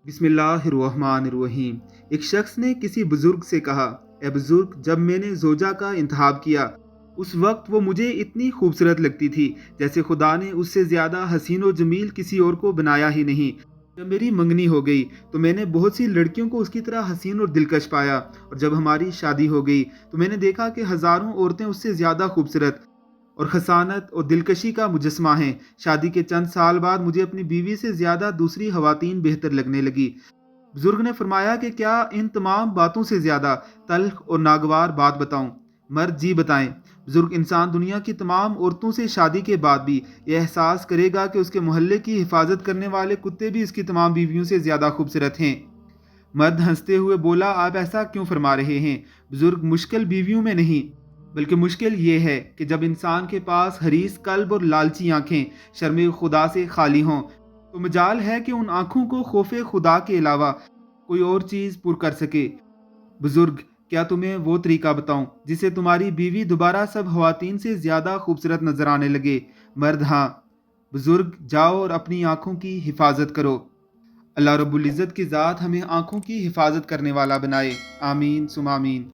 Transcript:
बिस्मिल्लाहिर्रहमानिर्रहीम। एक शख्स ने किसी बुजुर्ग से कहा, ए बुजुर्ग, जब मैंने जोजा का इंतखाब किया उस वक्त वो मुझे इतनी खूबसूरत लगती थी जैसे खुदा ने उससे ज़्यादा हसीन और जमील किसी और को बनाया ही नहीं। जब मेरी मंगनी हो गई तो मैंने बहुत सी लड़कियों को उसकी तरह हसीन और दिलकश पाया, और जब हमारी शादी हो गई तो मैंने देखा कि हज़ारों औरतें उससे ज़्यादा खूबसूरत और खसानत और दिलकशी का मुजस्मा हैं। शादी के चंद साल बाद मुझे अपनी बीवी से ज़्यादा दूसरी खवातीन बेहतर लगने लगी। बुजुर्ग ने फरमाया कि क्या इन तमाम बातों से ज़्यादा तल्ख और नागवार बात बताऊं? मर्द, जी बताएं। बुजुर्ग, इंसान दुनिया की तमाम औरतों से शादी के बाद भी यह एहसास करेगा कि उसके मोहल्ले की हिफाजत करने वाले कुत्ते भी इसकी तमाम बीवियों से ज़्यादा खूबसूरत हैं। मर्द हंसते हुए बोला, आप ऐसा क्यों फरमा रहे हैं? बुजुर्ग, मुश्किल बीवियों में नहीं, बल्कि मुश्किल ये है कि जब इंसान के पास हरीस कल्ब और लालची आंखें शर्म खुदा से खाली हों, तो मजाल है कि उन आंखों को खौफे खुदा के अलावा कोई और चीज़ पुर कर सके। बुजुर्ग, क्या तुम्हें वो तरीका बताऊं जिससे तुम्हारी बीवी दोबारा सब खवातीन से ज़्यादा खूबसूरत नजर आने लगे? मर्द, हाँ। बुजुर्ग, जाओ और अपनी आंखों की हिफाजत करो। अल्लाह रब्बुल इज़्ज़त की ज़ात हमें आंखों की हिफाजत करने वाला बनाए। आमीन सुम आमीन।